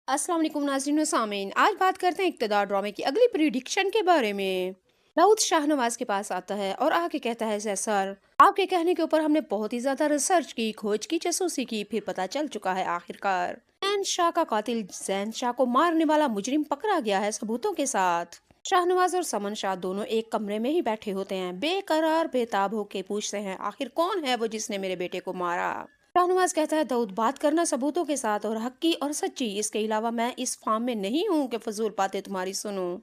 अस्सलाम वालेकुम नाज़रीन व सामीन। आज बात करते हैं इक़्तिदार ड्रामे की अगली प्रिडिक्शन के बारे में। दाऊद शाहनवाज के पास आता है और आके कहता है सर, आपके कहने के ऊपर हमने बहुत ही ज्यादा रिसर्च की, खोज की, जासूसी की, फिर पता चल चुका है आखिरकार जैन शाह का कातिल जैन शाह को मारने वाला मुजरिम पकड़ा गया है सबूतों के साथ। शाहनवाज और समन शाह दोनों एक कमरे में ही बैठे होते हैं, बेकरार बेताब होके पूछते हैं आखिर कौन है वो जिसने मेरे बेटे को मारा। शाहनवाज कहता है दाऊद बात करना सबूतों के साथ और हक्की और सच्ची, इसके अलावा मैं इस फार्म में नहीं हूँ कि फजूल बातें तुम्हारी सुनूं।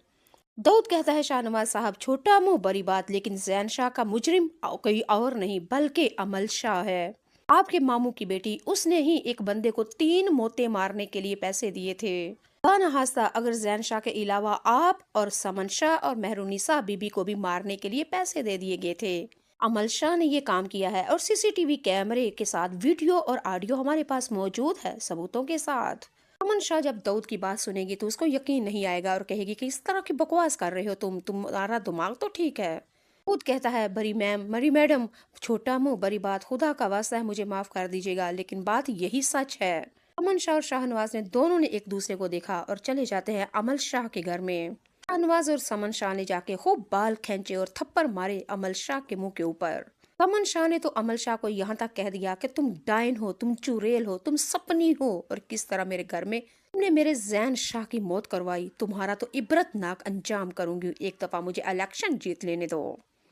दाऊद कहता है शाहनवाज साहब छोटा मुंह बड़ी बात, लेकिन जैन शाह का मुजरिम कोई और नहीं बल्कि अमल शाह है, आपके मामू की बेटी। उसने ही एक बंदे को 3 मौतें मारने के लिए पैसे दिए थे। खाना हास्ता अगर जैन शाह के अलावा आप और समन शाह और मेहरुनिसा बीबी को भी मारने के लिए पैसे दे दिए गए थे। अमल शाह ने ये काम किया है और सीसीटीवी कैमरे के साथ वीडियो और ऑडियो हमारे पास मौजूद है सबूतों के साथ। अमन शाह जब दाऊद की बात सुनेगी तो उसको यकीन नहीं आएगा और कहेगी कि इस तरह की बकवास कर रहे हो तुम्हारा दिमाग तो ठीक है। दाऊद कहता है बड़ी मैडम, छोटा मुंह बड़ी बात, खुदा का वास्ता है मुझे माफ कर दीजिएगा, लेकिन बात यही सच है। अमन शाह और शाहनवाज ने दोनों ने एक दूसरे को देखा और चले जाते हैं अमल शाह के घर में। शाहनवाज और समन शाह ने जाके खूब बाल खींचे और थप्पड़ मारे अमल शाह के मुंह के ऊपर। समन शाह ने तो अमल शाह को यहाँ तक कह दिया कि तुम डायन हो, तुम चुड़ैल हो, तुम सपनी हो, और किस तरह मेरे घर में तुमने मेरे जैन शाह की मौत करवाई, तुम्हारा तो इबरतनाक अंजाम करूंगी, एक दफा मुझे इलेक्शन जीत लेने दो।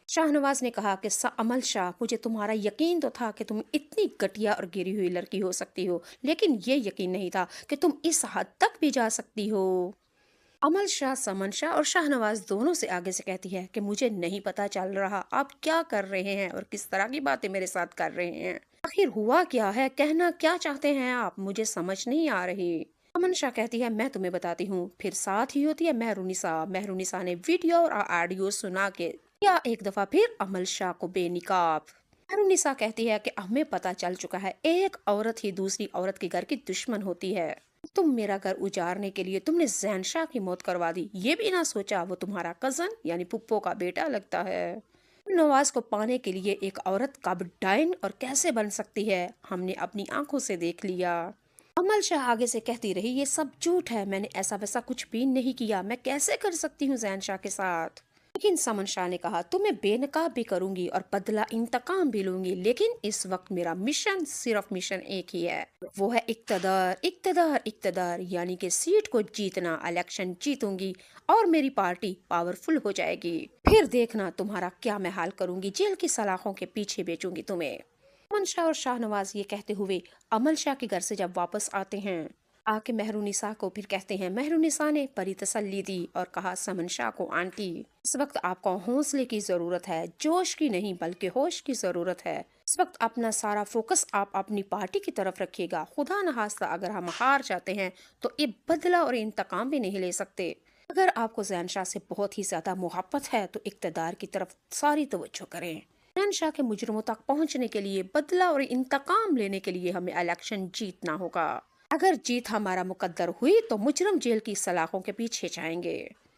शाहनवाज ने कहा कि अमल शाह, मुझे तुम्हारा यकीन तो था कि तुम इतनी घटिया और गिरी हुई लड़की हो सकती हो, लेकिन ये यकीन नहीं था कि तुम इस हद तक भी जा सकती हो। अमल शाह समन शाह और शाहनवाज दोनों से आगे से कहती है कि मुझे नहीं पता चल रहा आप क्या कर रहे हैं और किस तरह की बातें मेरे साथ कर रहे हैं, आखिर हुआ क्या है, कहना क्या चाहते हैं आप, मुझे समझ नहीं आ रही। अमन शाह कहती है मैं तुम्हें बताती हूँ। फिर साथ ही होती है मेहरुनिसा ने वीडियो और ऑडियो सुना के या एक दफा फिर अमल शाह को बेनिकाब। मेहरुनिसा कहती है कि हमें पता चल चुका है एक औरत ही दूसरी औरत के घर की दुश्मन होती है। तुम मेरा घर उजाड़ने के लिए तुमने जैन शाह की मौत करवा दी, ये भी ना सोचा वो तुम्हारा कजन यानी पुप्पो का बेटा लगता है। नवाज को पाने के लिए एक औरत कब डायन और कैसे बन सकती है, हमने अपनी आंखों से देख लिया। अमल शाह आगे से कहती रही ये सब झूठ है, मैंने ऐसा वैसा कुछ भी नहीं किया, मैं कैसे कर सकती हूँ जैन शाह के साथ। लेकिन समन शाह ने कहा तुम्हें बेनकाब भी करूंगी और बदला इंतकाम भी लूंगी, लेकिन इस वक्त मेरा मिशन सिर्फ मिशन एक ही है, वो है इक्तदार इक्तदार इक्तदार, यानी कि सीट को जीतना, इलेक्शन जीतूंगी और मेरी पार्टी पावरफुल हो जाएगी। फिर देखना तुम्हारा क्या मैं हाल करूंगी, जेल की सलाखों के पीछे बेचूंगी तुम्हें। अमन शाह और शाहनवाज ये कहते हुए अमल शाह के घर से जब वापस आते हैं, आके मेहरुनिसा को फिर कहते हैं। मेहरुनिसा ने परी तसल्ली दी और कहा समन शाह को आंटी, इस वक्त आपको हौसले की जरूरत है, जोश की नहीं बल्कि होश की जरूरत है। इस वक्त अपना सारा फोकस आप अपनी पार्टी की तरफ रखिएगा, खुदा न खास्ता अगर हम हार जाते हैं तो ये बदला और इंतकाम भी नहीं ले सकते। अगर आपको जैन शाह से बहुत ही ज्यादा मोहब्बत है तो इक्तदार की तरफ सारी तवज्जो करें। जैन शाह के मुजरिमों तक पहुंचने के लिए, बदला और इंतकाम लेने के लिए हमें इलेक्शन जीतना होगा। अगर जीत हमारा मुकद्दर हुई तो मुजरम जेल की सलाखों के पीछे जाएंगे।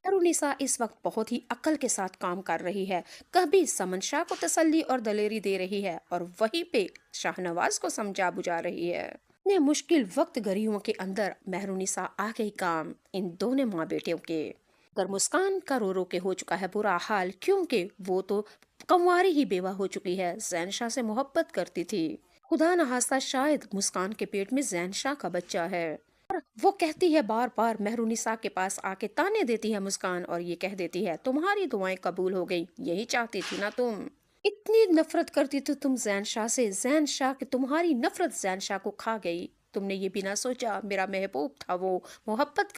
मेहरुनिसा इस वक्त बहुत ही अक्ल के साथ काम कर रही है, कभी समन शाह को तसल्ली और दलेरी दे रही है और वहीं पे शाहनवाज को समझा बुझा रही है। इतने मुश्किल वक्त घड़ियों के अंदर मेहरुनिसा आ गई काम इन दोनों माँ बेटियों के। अगर मुस्कान का रो रो के हो चुका है बुरा हाल, क्योंकि वो तो कंवारी ही बेवा हो चुकी है, जैन शाह से मोहब्बत करती थी, खुदा न खास्ता शायद मुस्कान के पेट में जैन शाह का बच्चा है। और वो कहती है बार बार, मेहरुनिसा के पास आके ताने देती है मुस्कान और ये कह देती है तुम्हारी दुआएं कबूल हो गई, यही चाहती थी ना तुम, इतनी नफरत करती थी तुम जैन शाह से, जैन शाह की तुम्हारी नफरत जैन शाह को खा गई, तुमने ये भी ना सोचा मेरा महबूब था वो, मोहब्बत